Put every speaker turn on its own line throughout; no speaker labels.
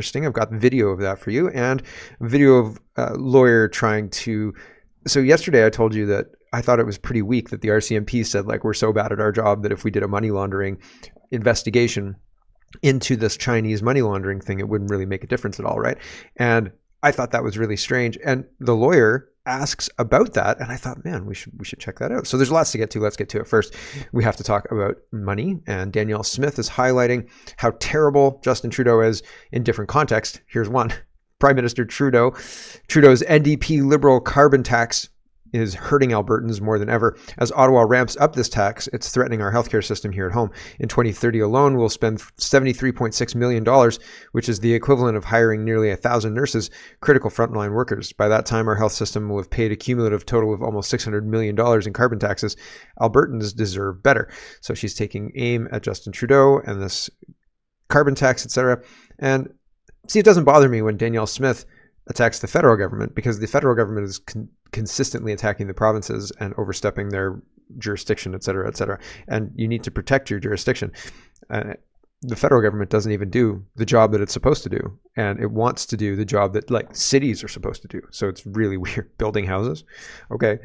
interesting. I've got video of that for you, and a video of a lawyer trying to. So yesterday I told you that I thought it was pretty weak that the RCMP said, like, we're so bad at our job that if we did a money laundering investigation into this Chinese money laundering thing, it wouldn't really make a difference at all, right? And I thought that was really strange. And the lawyer asks about that, and I thought, man, we should check that out. So there's lots to get to. Let's get to it. First, we have to talk about money, and Danielle Smith is highlighting how terrible Justin Trudeau is in different contexts. Here's one. Prime Minister Trudeau's NDP Liberal carbon tax is hurting Albertans more than ever. As Ottawa ramps up this tax, it's threatening our healthcare system here at home. In 2030 alone, we'll spend $73.6 million, which is the equivalent of hiring nearly 1,000 nurses, critical frontline workers. By that time, our health system will have paid a cumulative total of almost $600 million in carbon taxes. Albertans deserve better. So she's taking aim at Justin Trudeau and this carbon tax, etc. And see, it doesn't bother me when Danielle Smith attacks the federal government, because the federal government is consistently attacking the provinces and overstepping their jurisdiction, et cetera, et cetera. And you need to protect your jurisdiction. The federal government doesn't even do the job that it's supposed to do. And it wants to do the job that, like, cities are supposed to do. So it's really weird. Building houses. Okay.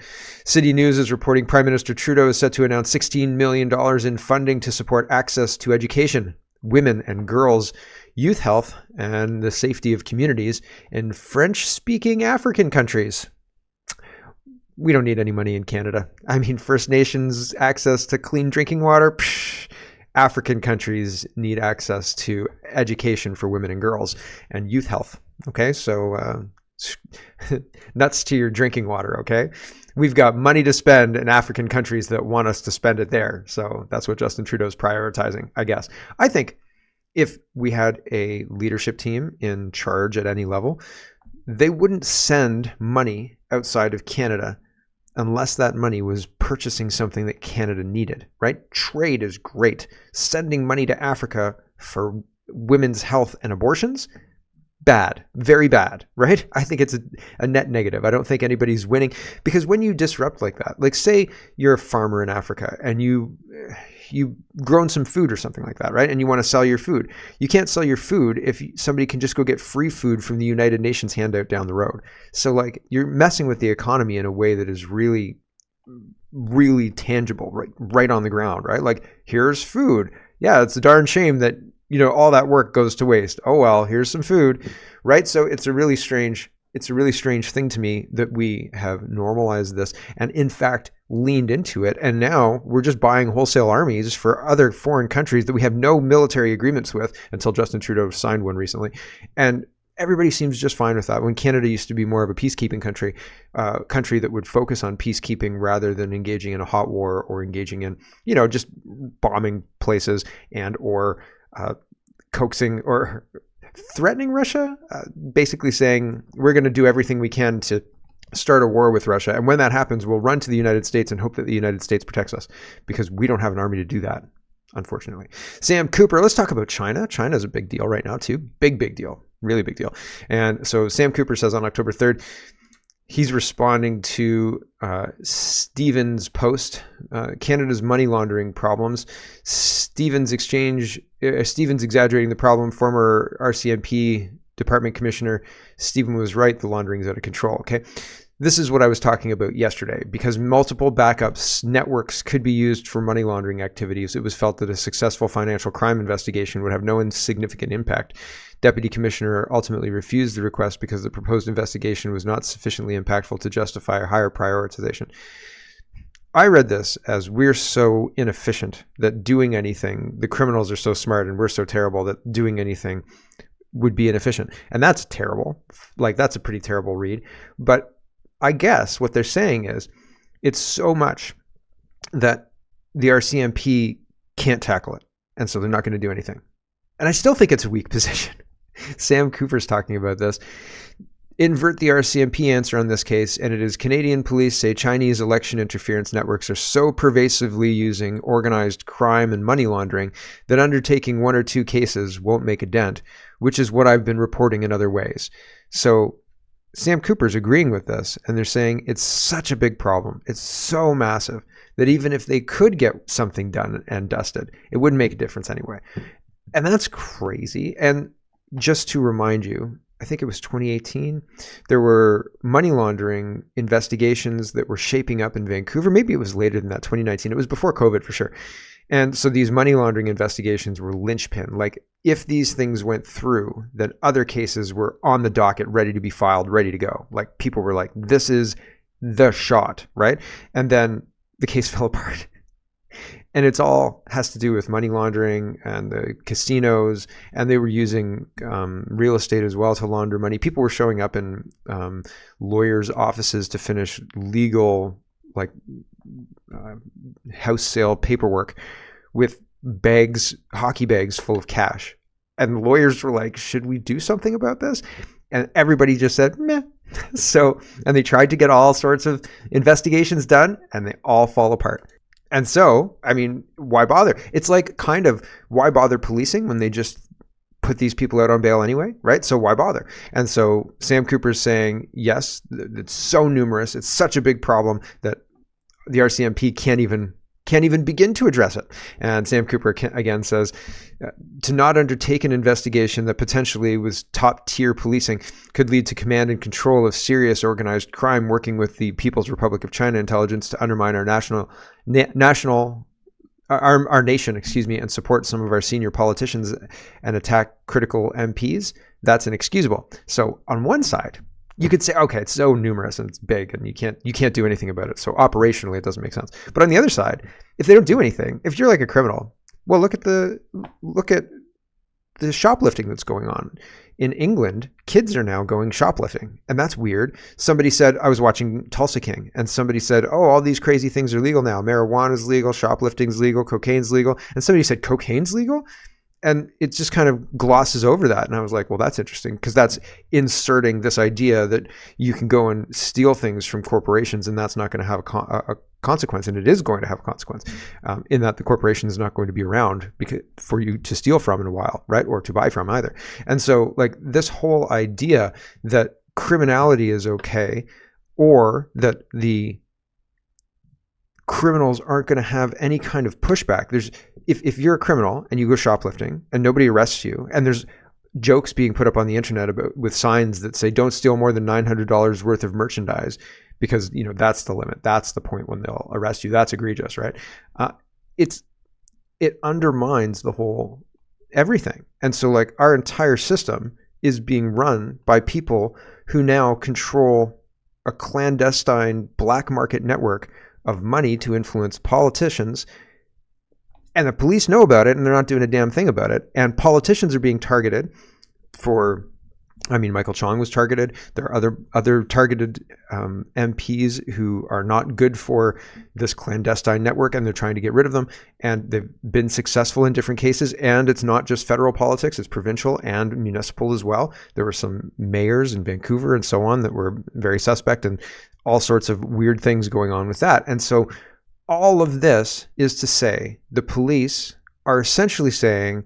City News is reporting Prime Minister Trudeau is set to announce $16 million in funding to support access to education, women and girls, youth health, and the safety of communities in French-speaking African countries. We don't need any money in Canada. I mean, First Nations access to clean drinking water. Psh, African countries need access to education for women and girls and youth health. Okay, so nuts to your drinking water, okay? We've got money to spend in African countries that want us to spend it there. So that's what Justin Trudeau's prioritizing, I guess. I think if we had a leadership team in charge at any level, they wouldn't send money outside of Canada unless that money was purchasing something that Canada needed, right? Trade is great. Sending money to Africa for women's health and abortions, bad, very bad, right? I think it's a net negative. I don't think anybody's winning, because when you disrupt like that, like say you're a farmer in Africa and you've grown some food or something like that, right? And you want to sell your food. You can't sell your food if somebody can just go get free food from the United Nations handout down the road. So like you're messing with the economy in a way that is really, really tangible, right on the ground, right? Like, here's food. Yeah, it's a darn shame that, you know, all that work goes to waste. Oh, well, here's some food, right? So it's a really strange thing to me that we have normalized this and in fact leaned into it. And now we're just buying wholesale armies for other foreign countries that we have no military agreements with, until Justin Trudeau signed one recently. And everybody seems just fine with that, when Canada used to be more of a peacekeeping country that would focus on peacekeeping rather than engaging in a hot war or engaging in, you know, just bombing places and or coaxing or threatening Russia, basically saying we're going to do everything we can to start a war with Russia. And when that happens, we'll run to the United States and hope that the United States protects us, because we don't have an army to do that, unfortunately. Sam Cooper, let's talk about China. China is a big deal right now too. Big deal. Really big deal. And so Sam Cooper says on October 3rd, he's responding to Stephen's post, Canada's money laundering problems. Stephen's exaggerating the problem. Former RCMP Department Commissioner Stephen was right. The laundering is out of control. Okay. This is what I was talking about yesterday. Because multiple backups networks could be used for money laundering activities, it was felt that a successful financial crime investigation would have no insignificant impact. Deputy Commissioner ultimately refused the request because the proposed investigation was not sufficiently impactful to justify a higher prioritization. I read this as, we're so inefficient that doing anything, the criminals are so smart and we're so terrible that doing anything would be inefficient. And that's terrible. Like, that's a pretty terrible read. But I guess what they're saying is it's so much that the RCMP can't tackle it. And so they're not going to do anything. And I still think it's a weak position. Sam Cooper's talking about this. Invert the RCMP answer on this case, and it is Canadian police say Chinese election interference networks are so pervasively using organized crime and money laundering that undertaking one or two cases won't make a dent, which is what I've been reporting in other ways. So Sam Cooper's agreeing with this, and they're saying it's such a big problem. It's so massive that even if they could get something done and dusted, it wouldn't make a difference anyway. And that's crazy. And just to remind you, I think it was 2018, there were money laundering investigations that were shaping up in Vancouver. Maybe it was later than that, 2019. It was before COVID for sure. And so these money laundering investigations were linchpin. Like if these things went through, then other cases were on the docket, ready to be filed, ready to go. Like people were like, this is the shot, right? And then the case fell apart. And it's all has to do with money laundering and the casinos, and they were using real estate as well to launder money. People were showing up in lawyers' offices to finish legal, like house sale paperwork with bags, hockey bags full of cash. And the lawyers were like, should we do something about this? And everybody just said, meh. So, and they tried to get all sorts of investigations done, and they all fall apart. And so, I mean, why bother? It's like kind of why bother policing when they just put these people out on bail anyway, right? So why bother? And so Sam Cooper's saying, yes, it's so numerous. It's such a big problem that the RCMP can't even begin to address it. And Sam Cooper again says, to not undertake an investigation that potentially was top tier policing could lead to command and control of serious organized crime, working with the People's Republic of China intelligence to undermine our our nation, and support some of our senior politicians and attack critical MPs. That's inexcusable. So on one side, you could say, okay, it's so numerous and it's big and you can't do anything about it. So operationally, it doesn't make sense. But on the other side, if they don't do anything, if you're like a criminal, well, look at the shoplifting that's going on. In England, kids are now going shoplifting, and that's weird. Somebody said, I was watching Tulsa King, and somebody said, oh, all these crazy things are legal now. Marijuana's legal, shoplifting's legal, cocaine's legal. And somebody said, cocaine's legal? And it just kind of glosses over that. And I was like, well, that's interesting, because that's inserting this idea that you can go and steal things from corporations and that's not going to have a consequence. And it is going to have a consequence in that the corporation is not going to be around for you to steal from in a while, right? Or to buy from either. And so like this whole idea that criminality is okay, or that the criminals aren't going to have any kind of pushback. If you're a criminal and you go shoplifting and nobody arrests you, and there's jokes being put up on the internet with signs that say don't steal more than $900 worth of merchandise, because that's the limit. That's the point when they'll arrest you. That's egregious, right? It undermines the whole everything. And so like our entire system is being run by people who now control a clandestine black market network of money to influence politicians, and the police know about it and they're not doing a damn thing about it. And politicians are being targeted for, Michael Chong was targeted. There are other targeted MPs who are not good for this clandestine network, and they're trying to get rid of them. And they've been successful in different cases. And it's not just federal politics, it's provincial and municipal as well. There were some mayors in Vancouver and so on that were very suspect, and all sorts of weird things going on with that. And so all of this is to say the police are essentially saying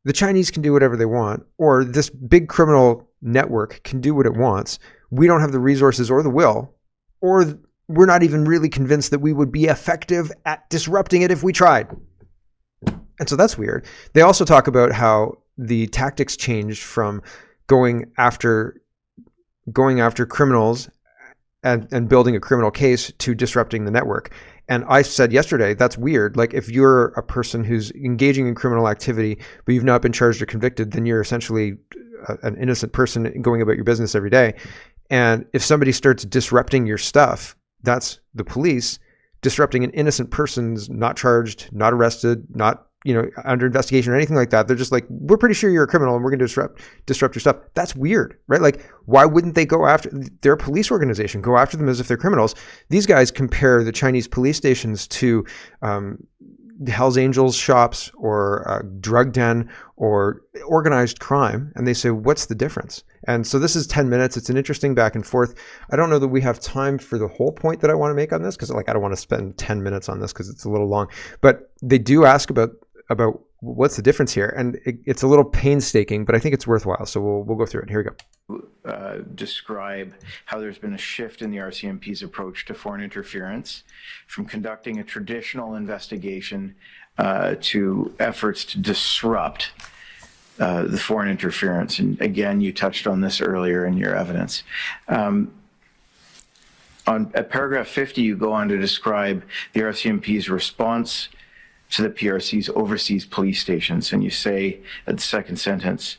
the Chinese can do whatever they want, or this big criminal network can do what it wants. We don't have the resources or the will, or we're not even really convinced that we would be effective at disrupting it if we tried. And so that's weird. They also talk about how the tactics changed from going after criminals and building a criminal case to disrupting the network. And I said yesterday, that's weird. Like if you're a person who's engaging in criminal activity, but you've not been charged or convicted, then you're essentially an innocent person going about your business every day. And if somebody starts disrupting your stuff, that's the police disrupting an innocent person's not charged, not arrested, not under investigation or anything like that. They're just like, we're pretty sure you're a criminal and we're going to disrupt your stuff. That's weird, right? Like, why wouldn't they go after their police organization, go after them as if they're criminals? These guys compare the Chinese police stations to Hell's Angels shops or a drug den or organized crime. And they say, what's the difference? And so this is 10 minutes. It's an interesting back and forth. I don't know that we have time for the whole point that I want to make on this, because I don't want to spend 10 minutes on this because it's a little long. But they do ask about what's the difference here, and it's a little painstaking, but I think it's worthwhile. So we'll go through it. Here we go.
Describe how there's been a shift in the RCMP's approach to foreign interference, from conducting a traditional investigation to efforts to disrupt. the foreign interference. And again, you touched on this earlier in your evidence. At paragraph 50, you go on to describe the RCMP's response to the PRC's overseas police stations. And you say at the second sentence,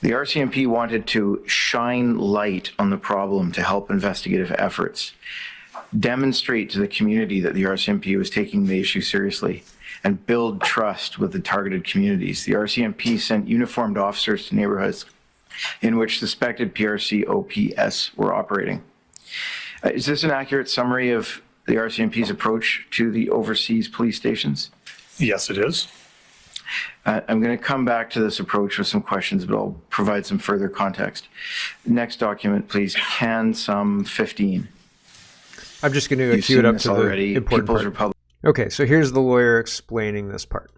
the RCMP wanted to shine light on the problem to help investigative efforts, demonstrate to the community that the RCMP was taking the issue seriously, and build trust with the targeted communities. The RCMP sent uniformed officers to neighborhoods in which suspected PRC OPS were operating. Is this an accurate summary of the RCMP's approach to the overseas police stations?
Yes, it is.
I'm going to come back to this approach with some questions, but I'll provide some further context. Next document, please. Can some 15.
I'm just going to cue it up to
already.
the important
People's
part.
Republic.
Okay, so here's the lawyer explaining this part.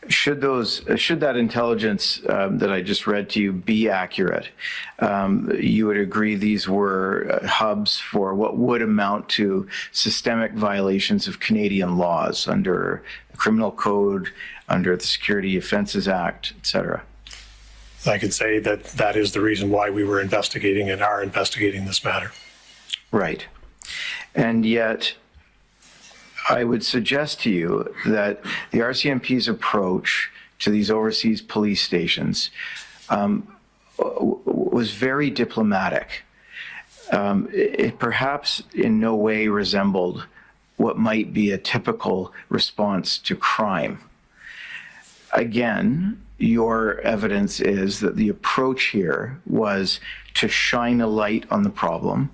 Should that intelligence that I just read to you be accurate, you would agree these were hubs for what would amount to systemic violations of Canadian laws under the Criminal Code, under the Security Offences Act, etc.
I could say that that is the reason why we were investigating and are investigating this matter.
Right. And yet, I would suggest to you that the RCMP's approach to these overseas police stations was very diplomatic. It perhaps in no way resembled what might be a typical response to crime. Again, your evidence is that the approach here was to shine a light on the problem,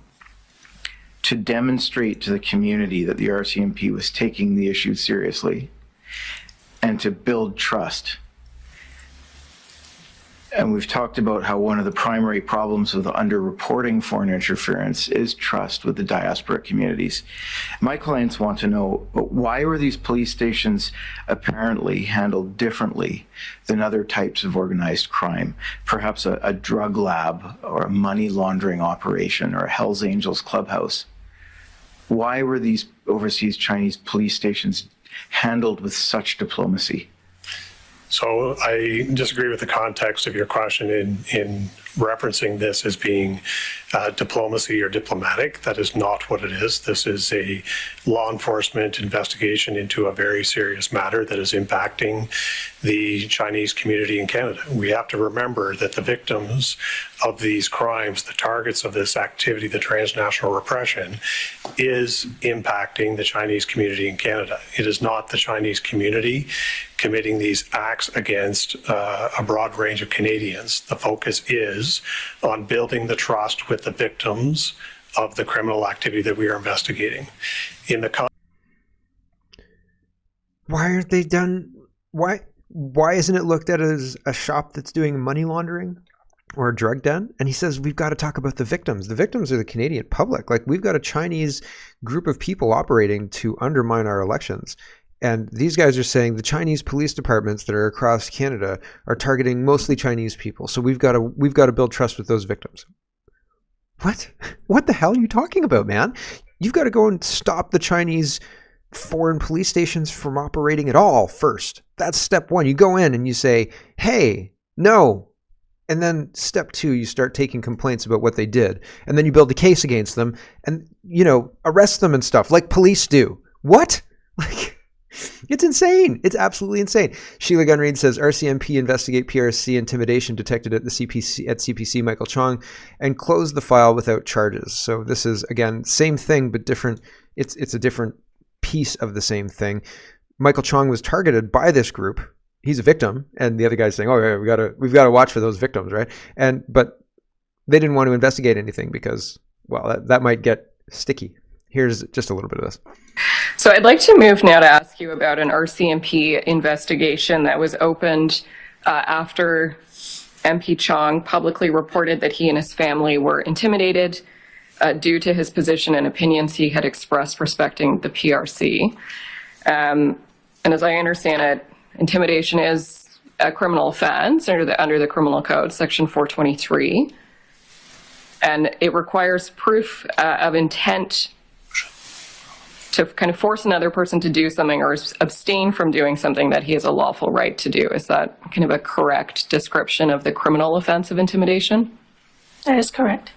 to demonstrate to the community that the RCMP was taking the issue seriously, and to build trust. And we've talked about how one of the primary problems with underreporting foreign interference is trust with the diaspora communities. My clients want to know, why were these police stations apparently handled differently than other types of organized crime? Perhaps a drug lab or a money laundering operation or a Hells Angels clubhouse. Why were these overseas Chinese police stations handled with such diplomacy?
So I disagree with the context of your question in referencing this as being diplomacy or diplomatic. That is not what it is. This is a law enforcement investigation into a very serious matter that is impacting the Chinese community in Canada. We have to remember that the victims of these crimes, the targets of this activity, the transnational repression, is impacting the Chinese community in Canada. It is not the Chinese community committing these acts against a broad range of Canadians. The focus is on building the trust with the victims of the criminal activity that we are investigating.
Why aren't they done? Why isn't it looked at as a shop that's doing money laundering or a drug den? And he says, we've got to talk about the victims. The victims are the Canadian public. Like, we've got a Chinese group of people operating to undermine our elections. And these guys are saying the Chinese police departments that are across Canada are targeting mostly Chinese people. So we've got to build trust with those victims. What the hell are you talking about, man? You've got to go and stop the Chinese foreign police stations from operating at all first. That's step one. You go in and you say, hey, no. And then step two, you start taking complaints about what they did. And then you build a case against them and, arrest them and stuff like police do. What? It's insane. It's absolutely insane. Sheila Gunn-Reid says RCMP investigate PRC intimidation detected at the CPC Michael Chong and close the file without charges. So this is, again, same thing but different. It's a different piece of the same thing. Michael Chong was targeted by this group. He's a victim, and the other guy's saying, "Oh, yeah, we've got to watch for those victims, right?" But they didn't want to investigate anything because, well, that might get sticky. Here's just a little bit of this.
So I'd like to move now to ask you about an RCMP investigation that was opened after MP Chong publicly reported that he and his family were intimidated due to his position and opinions he had expressed respecting the PRC. And as I understand it, intimidation is a criminal offense under the Criminal Code, Section 423. And it requires proof of intent to kind of force another person to do something or abstain from doing something that he has a lawful right to do. Is that kind of a correct description of the criminal offense of intimidation?
That is correct.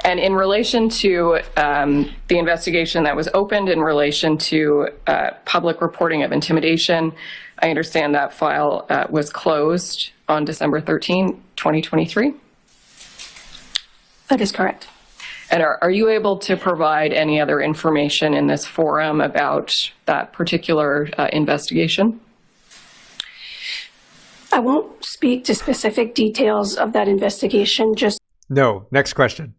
And in relation to the investigation that was opened in relation to public reporting of intimidation, I understand that file was closed on December 13, 2023?
That is correct.
And are you able to provide any other information in this forum about that particular investigation?
I won't speak to specific details of that investigation, just
No. Next question.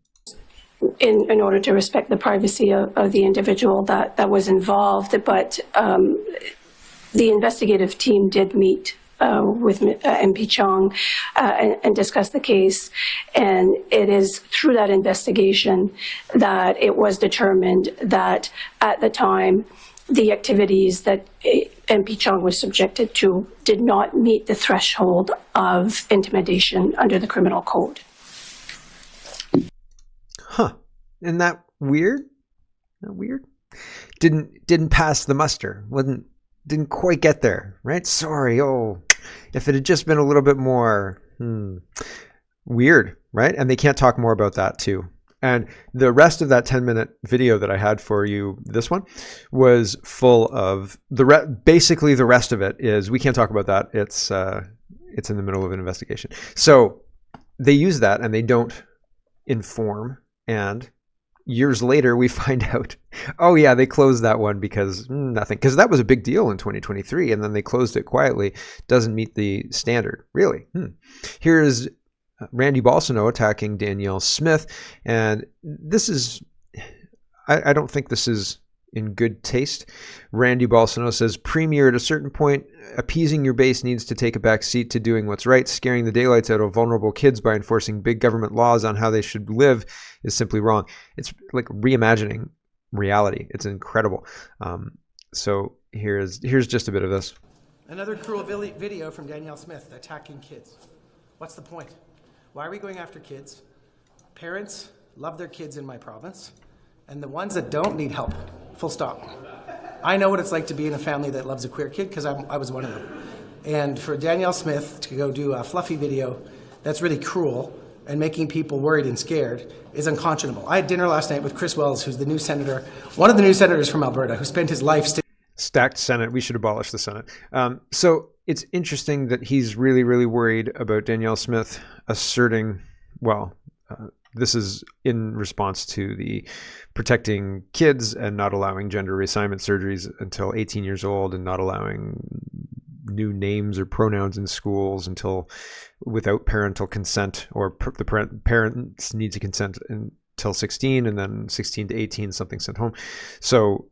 in order to respect the privacy of the individual that was involved. But the investigative team did meet with MP Chong and discuss the case. And it is through that investigation that it was determined that at the time, the activities that MP Chong was subjected to did not meet the threshold of intimidation under the criminal code.
Huh. Isn't that weird? Not weird? Didn't pass the muster. Didn't quite get there, right? Sorry. Oh, if it had just been a little bit more weird, right? And they can't talk more about that too. And the rest of that 10-minute video that I had for you, this one, was full of basically the rest of it is, we can't talk about that. It's in the middle of an investigation. So they use that and they don't inform. And years later, we find out, oh yeah, they closed that one because nothing. Because that was a big deal in 2023, and then they closed it quietly. Doesn't meet the standard, really. Here's Randy Balsano attacking Danielle Smith, and this is, I don't think this is in good taste. Randy Balsano says, Premier, at a certain point, appeasing your base needs to take a back seat to doing what's right. Scaring the daylights out of vulnerable kids by enforcing big government laws on how they should live is simply wrong. It's like reimagining reality. It's incredible. So here's just a bit of this.
Another cruel video from Danielle Smith attacking kids. What's the point? Why are we going after kids? Parents love their kids in my province, and the ones that don't need help. Full stop. I know what it's like to be in a family that loves a queer kid because I was one of them. And for Danielle Smith to go do a fluffy video that's really cruel and making people worried and scared is unconscionable. I had dinner last night with Chris Wells, who's the new senator, one of the new senators from Alberta, who spent his life
stacked Senate. We should abolish the Senate. So it's interesting that he's really, really worried about Danielle Smith asserting, this is in response to the protecting kids and not allowing gender reassignment surgeries until 18 years old and not allowing new names or pronouns in schools until without parental consent, or the parents need to consent until 16, and then 16 to 18 something sent home. So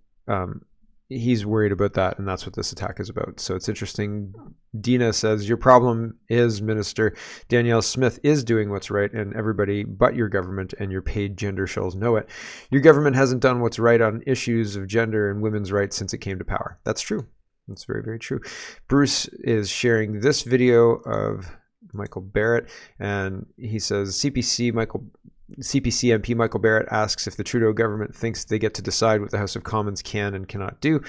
he's worried about that, and that's what this attack is about. So it's interesting. Dina says, your problem is, Minister, Danielle Smith is doing what's right, and everybody but your government and your paid gender shills know it. Your government hasn't done what's right on issues of gender and women's rights since it came to power. That's true. That's very, very true. Bruce is sharing this video of Michael Barrett, and he says, CPC MP Michael Barrett asks if the Trudeau government thinks they get to decide what the House of Commons can and cannot do.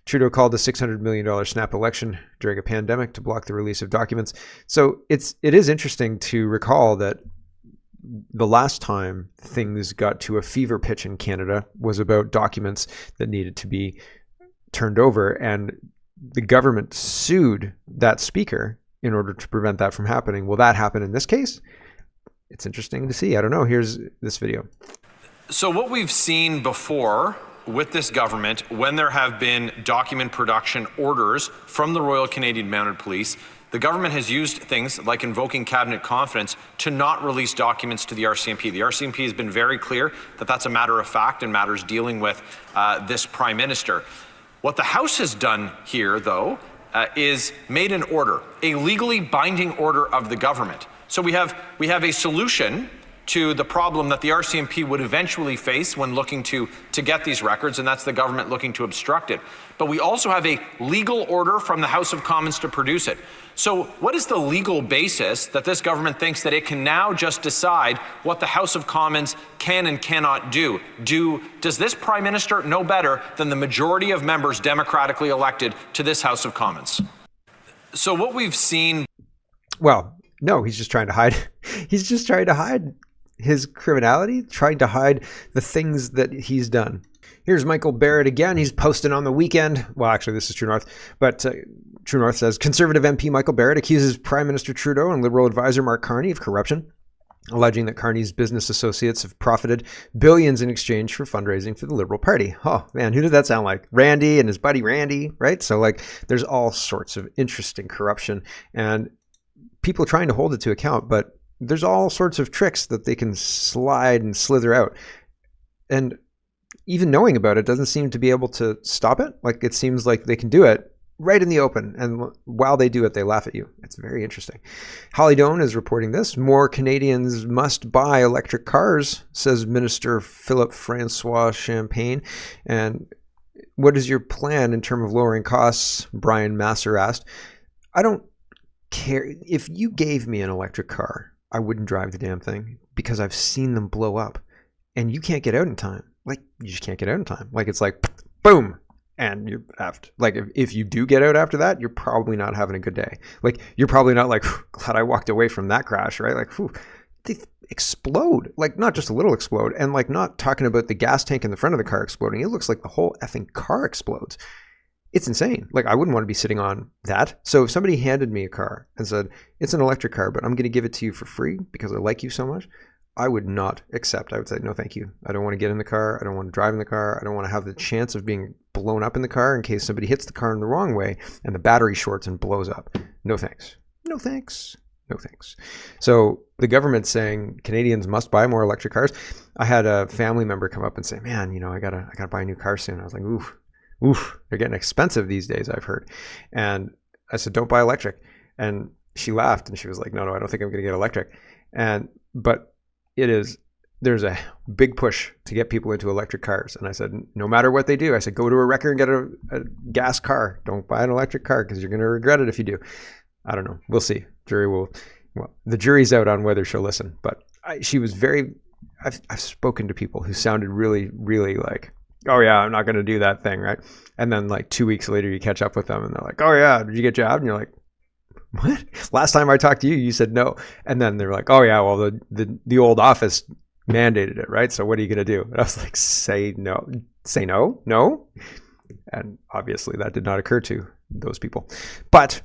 Trudeau called the $600 million snap election during a pandemic to block the release of documents. So it is interesting to recall that the last time things got to a fever pitch in Canada was about documents that needed to be turned over, and the government sued that speaker in order to prevent that from happening. Will that happen in this case? It's interesting to see. I don't know. Here's this video.
So what we've seen before with this government, when there have been document production orders from the Royal Canadian Mounted Police, the government has used things like invoking cabinet confidence to not release documents to the RCMP. The RCMP has been very clear that that's a matter of fact and matters dealing with this Prime Minister. What the House has done here, though, is made an order, a legally binding order of the government. So we have a solution to the problem that the RCMP would eventually face when looking to get these records, and that's the government looking to obstruct it. But we also have a legal order from the House of Commons to produce it. So what is the legal basis that this government thinks that it can now just decide what the House of Commons can and cannot do? Does this Prime Minister know better than the majority of members democratically elected to this House of Commons? So what we've seen...
Well, no, he's just trying to hide. He's just trying to hide his criminality, trying to hide the things that he's done. Here's Michael Barrett again. He's posting on the weekend. Well, actually, this is True North. But True North says, Conservative MP Michael Barrett accuses Prime Minister Trudeau and Liberal advisor Mark Carney of corruption, alleging that Carney's business associates have profited billions in exchange for fundraising for the Liberal Party. Oh, man, who did that sound like? Randy and his buddy Randy, right? So, like, there's all sorts of interesting corruption and people trying to hold it to account, but there's all sorts of tricks that they can slide and slither out. And even knowing about it doesn't seem to be able to stop it. Like, it seems like they can do it right in the open. And while they do it, they laugh at you. It's very interesting. Holly Doan is reporting this. More Canadians must buy electric cars, says Minister Philip Francois Champagne. And what is your plan in terms of lowering costs? Brian Masser asked. I don't care. If you gave me an electric car, I wouldn't drive the damn thing because I've seen them blow up and you can't get out in time. Like, you just can't get out in time. Like, it's like, boom, and you're effed. Like, if you do get out after that, you're probably not having a good day. Like, you're probably not like, glad I walked away from that crash, right? Like, whew, they explode. Like, not just a little explode. And like, not talking about the gas tank in the front of the car exploding. It looks like the whole effing car explodes. It's insane. Like, I wouldn't want to be sitting on that. So if somebody handed me a car and said, it's an electric car, but I'm going to give it to you for free because I like you so much, I would not accept. I would say, no, thank you. I don't want to get in the car. I don't want to drive in the car. I don't want to have the chance of being blown up in the car in case somebody hits the car in the wrong way and the battery shorts and blows up. No thanks. No thanks. No thanks. So the government's saying Canadians must buy more electric cars. I had a family member come up and say, man, you know, I gotta buy a new car soon. I was like, oof, they're getting expensive these days, I've heard. And I said, don't buy electric. And she laughed and she was like, no, I don't think I'm going to get electric. But there's a big push to get people into electric cars. And I said, no matter what they do, I said, go to a wrecker and get a gas car. Don't buy an electric car because you're going to regret it if you do. I don't know. We'll see. The jury's out on whether she'll listen. But she was I've spoken to people who sounded really, really like, oh yeah, I'm not going to do that thing, right? And then like 2 weeks later, you catch up with them and they're like, oh yeah, did you get jabbed? And you're like, what? Last time I talked to you, you said no. And then they're like, oh yeah, well the old office mandated it, right? So what are you going to do? And I was like, say no. And obviously that did not occur to those people. But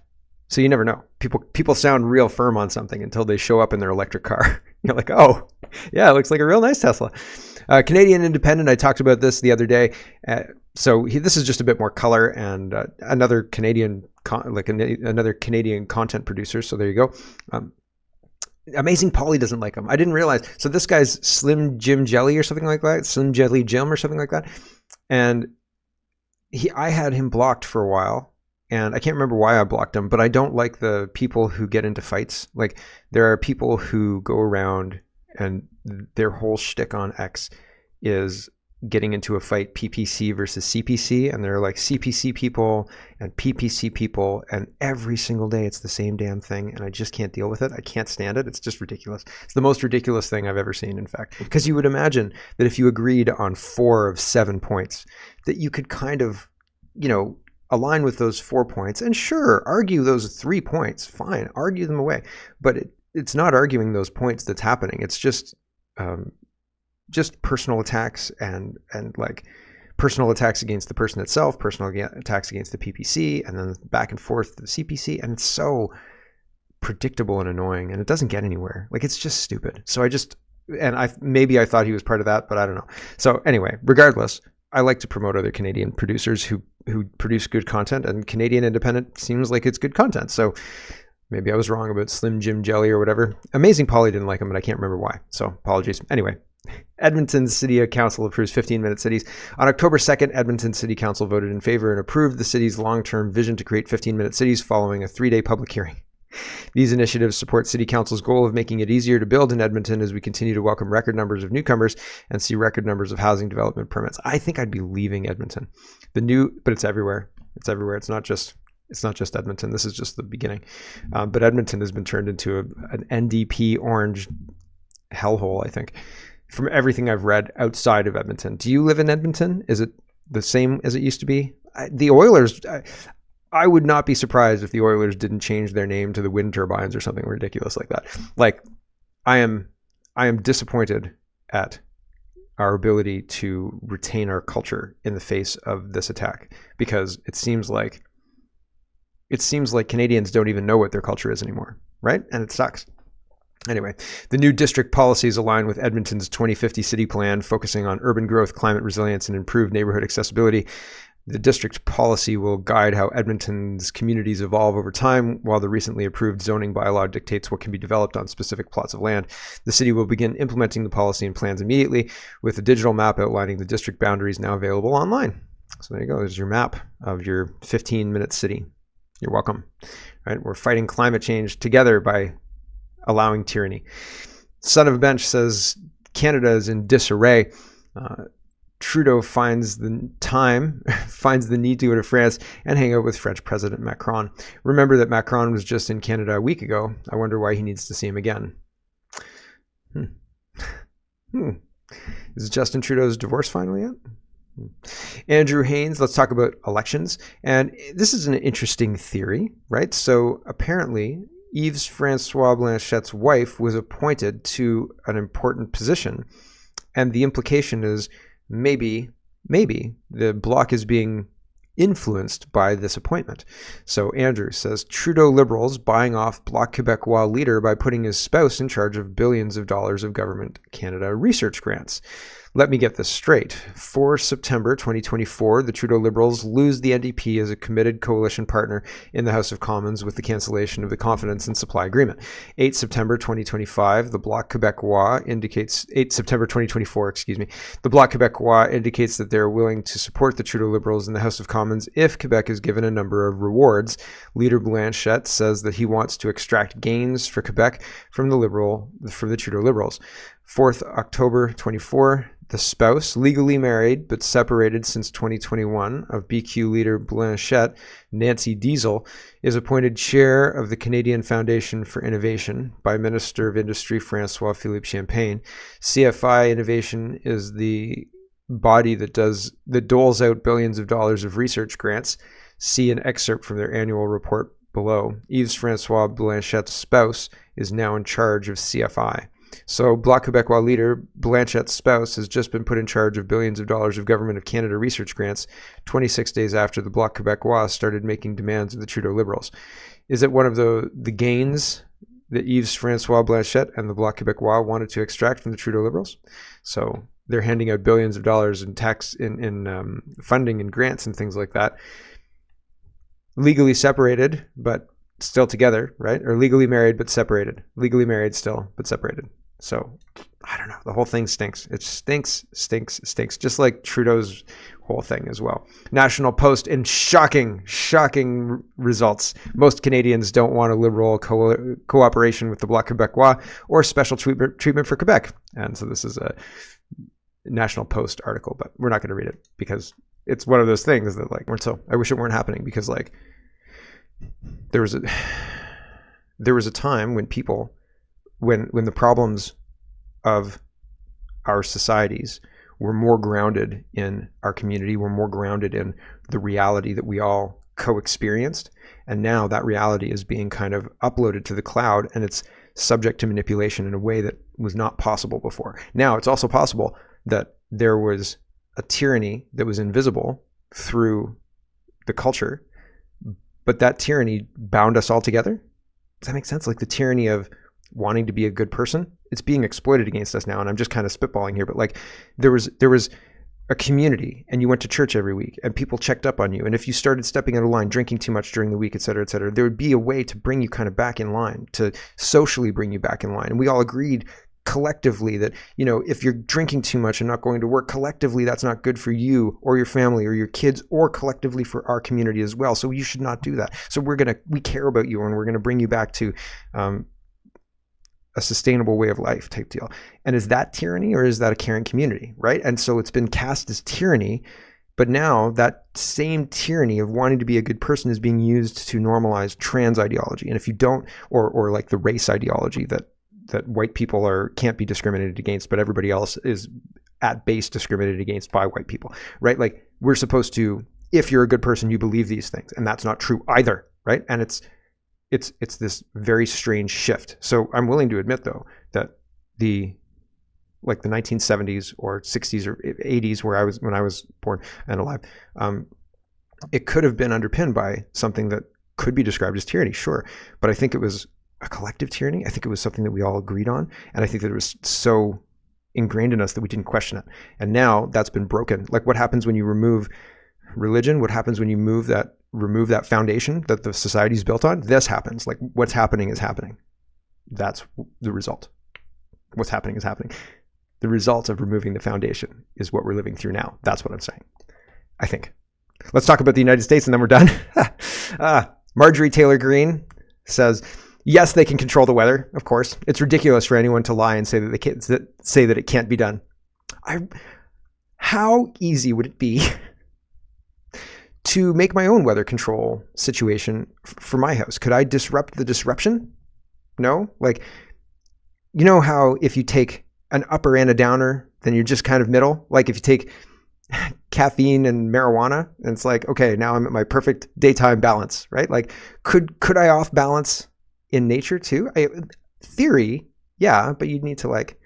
so you never know. People sound real firm on something until they show up in their electric car. You're like, oh yeah, it looks like a real nice Tesla. Canadian Independent, I talked about this the other day. This is just a bit more color and another Canadian content producer. So there you go. Amazing Polly doesn't like him. I didn't realize. So this guy's Slim Jim Jelly or something like that. Slim Jelly Jim or something like that. And I had him blocked for a while. And I can't remember why I blocked him, but I don't like the people who get into fights. Like, there are people who go around and their whole shtick on X is getting into a fight, PPC versus CPC. And they're like CPC people and PPC people. And every single day it's the same damn thing. And I just can't deal with it. I can't stand it. It's just ridiculous. It's the most ridiculous thing I've ever seen, in fact. Because you would imagine that if you agreed on 4 of 7 points, that you could kind of, align with those 4 points, and sure, argue those 3 points, fine, argue them away. But it's not arguing those points that's happening. It's just personal attacks and like personal attacks against the person itself, personal attacks against the PPC, and then back and forth to the CPC. And it's so predictable and annoying, and it doesn't get anywhere. Like, it's just stupid. So I thought he was part of that, but I don't know. So anyway, regardless, I like to promote other Canadian producers who produce good content, and Canadian Independent seems like it's good content. So maybe I was wrong about Slim Jim Jelly or whatever. Amazing Polly didn't like him, but I can't remember why. So apologies. Anyway, Edmonton City Council approves 15-minute cities. On October 2nd, Edmonton City Council voted in favor and approved the city's long-term vision to create 15-minute cities following a 3-day public hearing. These initiatives support City Council's goal of making it easier to build in Edmonton as we continue to welcome record numbers of newcomers and see record numbers of housing development permits. I think I'd be leaving Edmonton. But it's everywhere. It's everywhere. It's not just Edmonton. This is just the beginning. But Edmonton has been turned into an NDP orange hellhole, I think, from everything I've read outside of Edmonton. Do you live in Edmonton? Is it the same as it used to be? The Oilers, I would not be surprised if the Oilers didn't change their name to the Wind Turbines or something ridiculous like that. Like, I am disappointed at our ability to retain our culture in the face of this attack, because it seems like Canadians don't even know what their culture is anymore, right? And it sucks. Anyway, the new district policies align with Edmonton's 2050 city plan, focusing on urban growth, climate resilience, and improved neighborhood accessibility. The district policy will guide how Edmonton's communities evolve over time, while the recently approved zoning bylaw dictates what can be developed on specific plots of land. The city will begin implementing the policy and plans immediately, with a digital map outlining the district boundaries now available online. So there you go. There's your map of your 15-minute city. You're welcome. Right? We're fighting climate change together by allowing tyranny. Son of a Bench says Canada is in disarray. Trudeau finds the need to go to France and hang out with French President Macron. Remember that Macron was just in Canada a week ago. I wonder why he needs to see him again. Is Justin Trudeau's divorce finally yet? Andrew Haynes, let's talk about elections. And this is an interesting theory, right? So apparently, Yves Francois Blanchette's wife was appointed to an important position. And the implication is maybe the Bloc is being influenced by this appointment. So Andrew says Trudeau Liberals buying off Bloc Québécois leader by putting his spouse in charge of billions of dollars of Government Canada research grants. Let me get this straight. For September 2024, the Trudeau Liberals lose the NDP as a committed coalition partner in the House of Commons with the cancellation of the Confidence and Supply Agreement. 8 September 2025, the Bloc Québécois indicates, 8 September 2024, the Bloc Québécois indicates that they're willing to support the Trudeau Liberals in the House of Commons if Quebec is given a number of rewards. Leader Blanchette says that he wants to extract gains for Quebec from the Trudeau Liberals. 4th October 24, the spouse, legally married but separated since 2021, of BQ leader Blanchette, Nancy Diesel, is appointed chair of the Canadian Foundation for Innovation by Minister of Industry François-Philippe Champagne. CFI Innovation is the body that doles out billions of dollars of research grants. See an excerpt from their annual report below. Yves Francois Blanchette's spouse is now in charge of CFI. So Bloc Québécois leader Blanchette's spouse has just been put in charge of billions of dollars of Government of Canada research grants 26 days after the Bloc Québécois started making demands of the Trudeau Liberals. Is it one of the gains that Yves Francois Blanchette and the Bloc Québécois wanted to extract from the Trudeau Liberals? So they're handing out billions of dollars in tax in funding and grants and things like that. Legally separated, but still together, right? Or legally married but separated. Legally married still, but separated. So, I don't know. The whole thing stinks. It stinks. Just like Trudeau's whole thing as well. National Post in shocking results. Most Canadians don't want a Liberal cooperation with the Bloc Québécois or special treatment for Quebec. And so this is a National Post article, but we're not going to read it because it's one of those things that I wish it weren't happening, because there was a time when people, when the problems of our societies were more grounded in our community, were more grounded in the reality that we all co-experienced. And now that reality is being kind of uploaded to the cloud, and it's subject to manipulation in a way that was not possible before. Now it's also possible that there was a tyranny that was invisible through the culture, but that tyranny bound us all together. Does that make sense? Like the tyranny of wanting to be a good person, it's being exploited against us now. And I'm just kind of spitballing here, but like there was a community, and you went to church every week, and people checked up on you. And if you started stepping out of line, drinking too much during the week, et cetera, there would be a way to bring you kind of back in line, to socially bring you back in line. And we all agreed collectively, that, you know, if you're drinking too much and not going to work, collectively, that's not good for you or your family or your kids, or collectively for our community as well. So you should not do that. So we care about you, and we're going to bring you back to a sustainable way of life type deal. And is that tyranny, or is that a caring community, right? And so it's been cast as tyranny, but now that same tyranny of wanting to be a good person is being used to normalize trans ideology. And if you don't, or like the race ideology that white people can't be discriminated against, but everybody else is at base discriminated against by white people, right? Like, we're supposed to, if you're a good person, you believe these things, and that's not true either, right? And it's this very strange shift. So I'm willing to admit, though, that the 1970s or 60s or 80s, when I was born and alive, it could have been underpinned by something that could be described as tyranny, sure, but I think it was a collective tyranny. I think it was something that we all agreed on, and I think that it was so ingrained in us that we didn't question it. And now that's been broken. Like, what happens when you remove religion? What happens when you remove that foundation that the society's built on? This happens. Like, what's happening is happening. That's the result. What's happening is happening. The result of removing the foundation is what we're living through now. That's what I'm saying, I think. Let's talk about the United States, and then we're done. Marjorie Taylor Greene says, yes, they can control the weather, of course. It's ridiculous for anyone to lie and say that it can't be done. How easy would it be to make my own weather control situation for my house? Could I disrupt the disruption? No? Like, you know how if you take an upper and a downer, then you're just kind of middle? Like, if you take caffeine and marijuana, and it's like, okay, now I'm at my perfect daytime balance, right? Like, could I off balance in nature too? Theory, yeah, but you'd need to like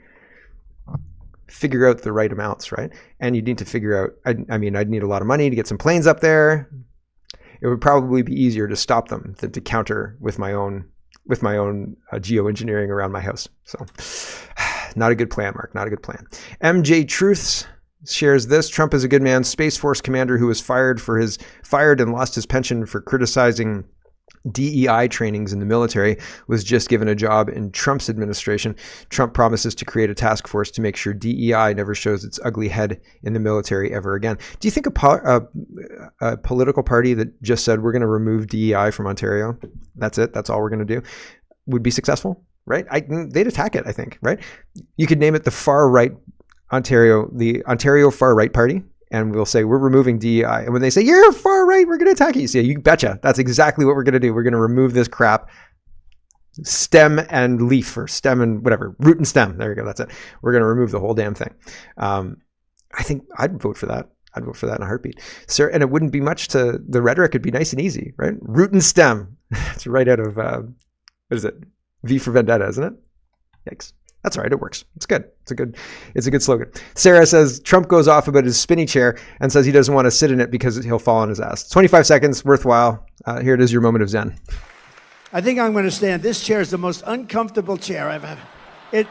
figure out the right amounts, right? And you'd need to figure out, I'd need a lot of money to get some planes up there. It would probably be easier to stop them than to counter with my own geoengineering around my house. So not a good plan, Mark, not a good plan. MJ Truths shares this: Trump is a good man. Space Force commander who was fired and lost his pension for criticizing DEI trainings in the military was just given a job in Trump's administration. Trump promises to create a task force to make sure DEI never shows its ugly head in the military ever again. Do you think a political party that just said we're going to remove DEI from Ontario, that's it, that's all we're going to do, would be successful? Right? They'd attack it, I think, right? You could name it the far right the Ontario Far Right Party, and we'll say we're removing DEI. And when they say you're far right, we're going to attack you. So you betcha. That's exactly what we're going to do. We're going to remove this crap. Stem and leaf, or stem and whatever, root and stem. There you go. That's it. We're going to remove the whole damn thing. I think I'd vote for that. I'd vote for that in a heartbeat, sir. And it wouldn't be much to the rhetoric. It'd be nice and easy, right? Root and stem. It's right out of what is it? V for Vendetta, isn't it? Yikes. That's all right. It works. It's good. It's a good slogan. Sarah says Trump goes off about his spinny chair and says he doesn't want to sit in it because he'll fall on his ass. 25 seconds, worthwhile. Here it is, your moment of zen.
I think I'm going to stand. This chair is the most uncomfortable chair I've ever.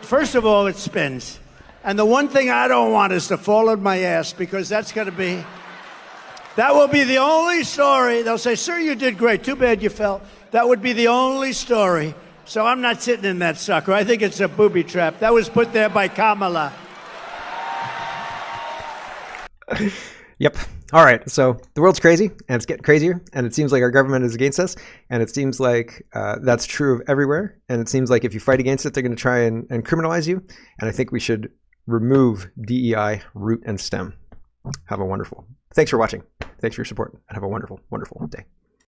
First of all, it spins. And the one thing I don't want is to fall on my ass, because that will be the only story. They'll say, sir, you did great. Too bad you fell. That would be the only story. So I'm not sitting in that sucker. I think it's a booby trap. That was put there by Kamala.
Yep. All right. So the world's crazy, and it's getting crazier, and it seems like our government is against us, and it seems like that's true of everywhere. And it seems like if you fight against it, they're going to try and criminalize you. And I think we should remove DEI, root and stem. Have a wonderful. Thanks for watching. Thanks for your support, and have a wonderful, wonderful day.